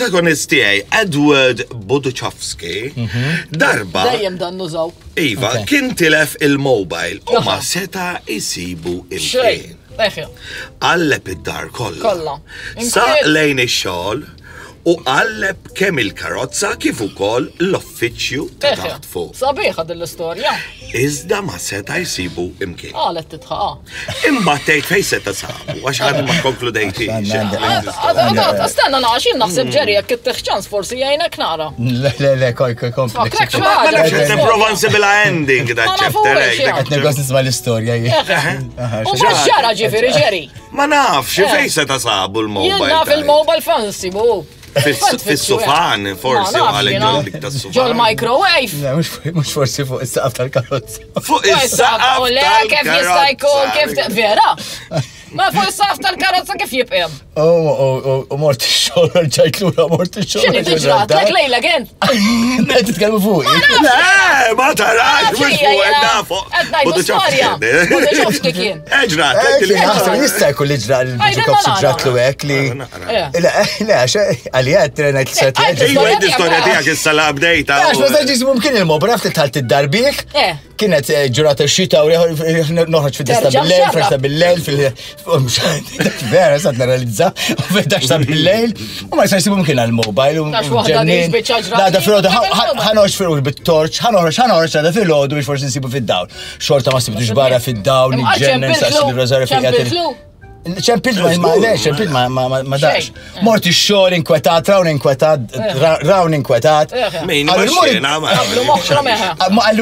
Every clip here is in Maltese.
Il-protagonist tiegħi Edward Buduchowski darba Dejjem dan nużaw. Iva kien tilef il-mobile u ma seta jisibu il-kien. Għalleb id-dar kollha. Saq lejn ix-xogħol u għalleb kemm il-karozza kif ukoll l-uffiċċju ta' taħt fuq. Sabiħa din-l-istorja. Iżda ma seta jsibu imkien. Qalet titħaqa. Imbagħad tgħid fejn seta sabu għax ħadd ma konkludejtix. Stenna naħxin naħseb ġeri jekk ittieħ ċans forsi jgħinek nara. Le, kompli. Nipprova nsibila ending da chapter. Qed negozju nisma' l-istorja. U mhux ġara ġifieri ġeri. Ma nafx fejn seta sabu l-mobile. Jien naf il-mobile fan sibu. Fis-sofan, forsi għalek ġol dik tas-sofan. Ġol microwave. Mux forsi fuq is-saqaf tal-karozza. Fuq is-saqaf tal-karozza. Kif jista' jkun, kif vera? Ma fuq is-saqaf tal-karozza kif jibqem? U mort ix-xogħol, ġajt lura mort ix-xogħol. X'inhi tiġrat lek lejla kien? Qed titkellmu fuq. Le, ma tarax mhux fuq nafu. Qed ngħidu storja. Buduchowski kien. Eġrat, Jista' jkun li ġra l-Buduchowski ġratlu hekk li. Le, għalijat, t-renajt s-sat. Ejju, id-istorja tijak issa-la bdejta. Għax, ma s-sagġiż mumkin il-mobraf t-tħalt id-darbik. Kienet ġurata x-xita u noħroġ fil-desta bil-lejl, fil-desta bil-lejl, vera, s-sat naralizza, u fil-desta bil-lejl, u ma s-sagġiż mumkin għal-mobile, u ġennin. Għada fil-ħodu, ħanoħroġ fil-torċ, ħanoħroġ għada fil-ħodu biex forsi nsibu fil-dawl. Xorta ma s-sibtux barra fil-dawl, ġennin, s-sagġiż bil-rozari fil-għatir. ċempilt ma dax. Mort ix-xogħol inkwetat, rawn inkwetat.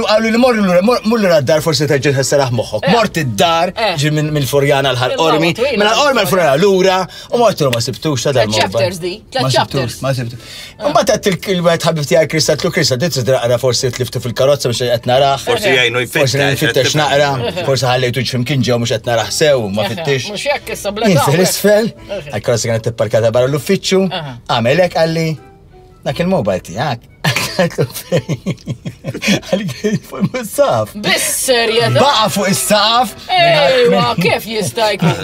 Għallu li mur l-dar forsi terġa' tħassaraħ moħħok. Mort id-dar ġi mill-Furjana l-ħal-qormi, mill-qormi l-Furjana l-ura, u mort ma sibtux ta' chapters di, chapters. Ma sibtux. Mbagħad għedt il-wieħed ħabib tiegħek Krista Krista titraqra forsi tliftu fil-karozza mhux qed naraħ. Forsi jgħinu jfittex naqra, forsi ħallejtu x'imkien ġew mhux qed naraħ sew, ma fittix. Jinser isfel, għal-karozza kienet tipparkata barra l-uffiċċju, għamelek għalli, dak il-mobile tijak. Għalli fuq il-saqaf. Bis-serjetà. Baqa fuq il-saqaf. Ejwa, kif jista' jkun?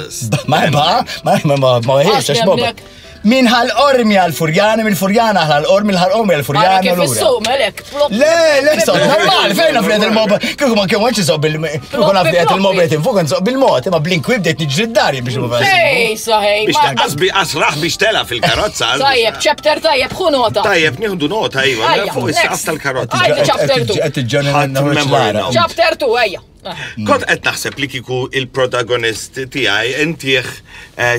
Ma għiex, għax mobile. Min ħal-qormi għal-Furjana, mill-Furjana ħal-qormi, mill-ħal-qormi għal-Furjana. Kif issu, melek. Le, soq, normal, fejna fred il-mobile. Kiku ma kiewanċi soq bil-mod, ma blinkwib dejt nġrid dari biex ma fazzi. Ej, saħej. Biex asraħ biex tela fil-karozza. Tajjeb, chapter tajjeb, ħu nota. Tajjeb, nieħdu nota, ejwa, fuq is-saqaf tal-karozza. Għajdi chapter 2. Għet il-ġoni Chapter 2, ejja. Kont qed naħseb li kiku il-protagonist tiegħi intih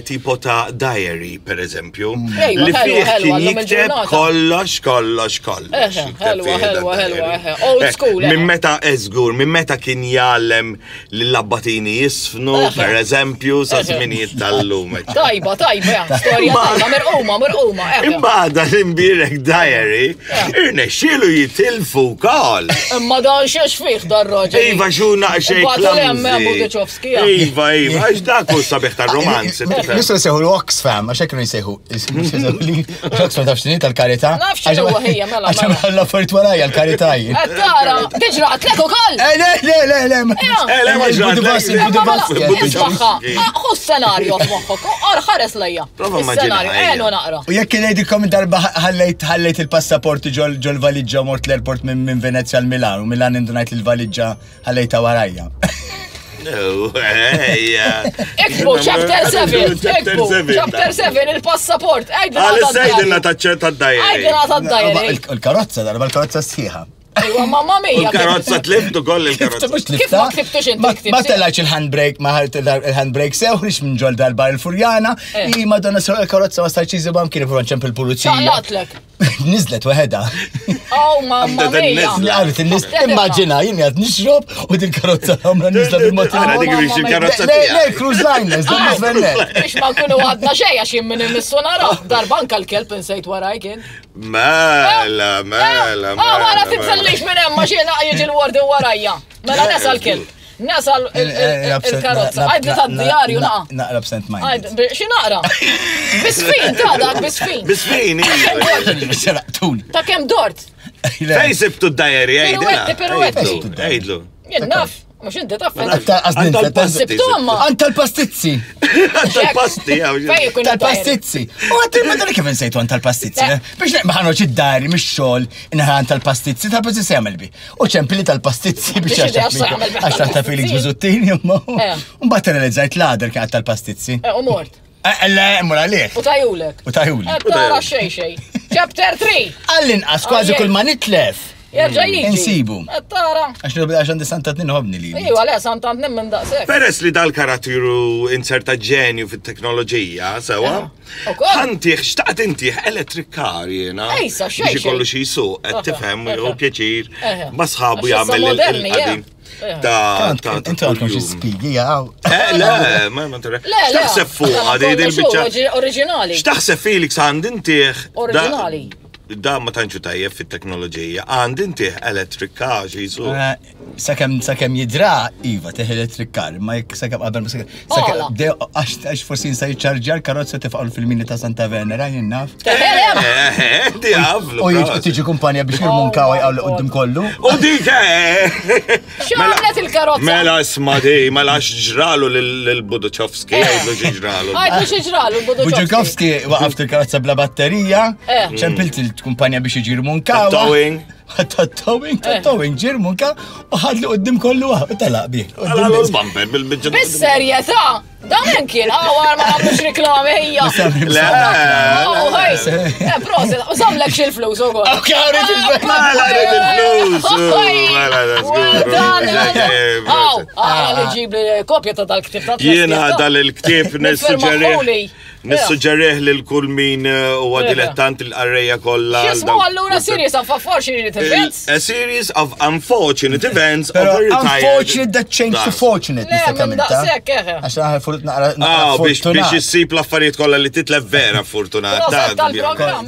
tipo ta' diary, per eżempju, li fih kien jikteb kollox. Helwa, old school. Minn meta eżgur, minn meta kien jgħallem li l-labbatini jisfnu, per eżempju, sa' żminijiet tal-lum. Tajba, storja tajba, mirquma. Imbagħad l-imbirek diary, irnexxielu jitilfu wkoll. Imma dan xiex fih dar raġel. Iva xuna xejn Buduchowski. Iva, għax dak hu sabiħ tar-romanz. Nistu jsejħu l-Oxfam, għax hekk jsejħu. Oxfam taf x'inhi tal-karità. Naf x'inhu huwa mela. Għax l-affarijiet warajja l-karità jien. Tara, tiġraq lek ukoll. Le. Le ma ġraq. Ħu s-senarju f'moħħok, ħares lejja. Is-senarju, naqra. U jekk ngħidilkom darba ħallejt il-passaporti ġol valiġġa mort l-airport minn Venezia l-Milan, u Milan indunajt il-valiġġa ħallejta warajja. Ekbu, chapter 7, il-passaport. Għal-sejdinna taċċerta d-dajja. Il-karozza, darba il-karozza sħiħa. Ejwa, mamma mija. Il-karozza tliftu koll il-karozza. Kif ma tliftu xinti? Ma tellax il-handbrake, ma il-handbrake sew, rix minn ġol darba il-Furjana, madonna sew il-karozza ma starċiżi bam kien ifru ċemp il-pulizija. ċaqlatlek. Nizlet waħeda. Oh, mamma mija. Għarrit immaġina, jien għad nixrob u din-karozza għamra nizla bil-motor. Għara dik biex il-karozza Le, cruise liners, dan nizvennet. Biex ma nkunu għadna xeja xin minn il-missu nara. Darban kal-kelb insejt waraj kien. Mela. Għara tibsellix minn emma xina jieġi l-wardi warajja. Mela nesal kelb. Nesal il-karozza. Għajd li ta' djarju naqa. Naqra absent mind. Xinaqra? Bisfin, ta' dak bisfin. Bisfin, Xeraqtun. Ta' kem dort? Fej sibtu d-dajeri, Piruetti. għajdlu. Jien naf. Mux inti taf. Tal-pastizzi. Tal-pasti, Tal-pastizzi. U għattin ma dan kif nsejtu għan tal-pastizzi. Biex neqbaħanu ċid-dari, mix xol, inħan tal-pastizzi, tal-pastizzi għamil bi. U ċempili tal-pastizzi biex għaxħat ta' Felix Bizuttini, jumma. Un-batter l-eżajt lader kħat tal-pastizzi. U mort. La, mura liħ. U tajulek. Tara xej. Chapter 3. Għallin-qas, kważi kull ma nitlef. Jerġa' jiġi. Insibu. Tara. Għax għandi Sant'Antnin uħobni li. Iwa, le, Sant'Antnin minn daqsek. Peress li dal-karattiru inserta ġenju fit-teknoloġija, sewa? Ħantiħ, xtaqt intiħ elettrikar jena. Ejsa, xej. Biex ikollu xi suq, qed tifhem u pjaċir. Ma sħabu jagħmel il-qadin. Intu għandkom xi spigi għaw. Le, ma tere. X'taħseb fuq għadi il-biċċa? Oriġinali. X'taħseb Felix għand intih? Oriġinali. Da ma tantxu tajjeb fit-teknoloġija, għand inti electric car ġisu. Sakem jidra, Iva, teħ electric car, ma jek sakem għabel, għax forsi nsa jċarġar karozza tifqaw fil-mini ta' Santa Venera, jinnaf. Di għavlu. U tiġi kumpanja biex jirmunkaw għawli qoddim kollu. U dik xamlet il-karozza. Mela isma di, mela xġralu l-Buduċovski, għajdu xġralu. Għajdu xġralu l-Buduċovski. Buduċovski waqaft il-karozza bla batterija, ċempilt il-kumpanja biex iġir munkaw. Towing, ġir munkaw, u ħadli qoddim kollu għaw, talaq bih. Għal-bumper bil-bidġan. Bis-serjetà, da men kien, għawar ma għamlux reklami hija. Proset, użamlek xil-flus u għol. Għawrit il-flus. Għala ġib li kopja ta' dal-ktib ta' Jiena dal-ktib nissuġġerih li l-kull min u dilettant il-qarreja kollha. X'ismu allura series of unfortunate events? A series of unfortunate events of a retired. Unfortunate that changed to fortunate. Għax naħal furut naqra. Biex issib l-affarijiet kollha li titlef vera fortunata. Tal-programm.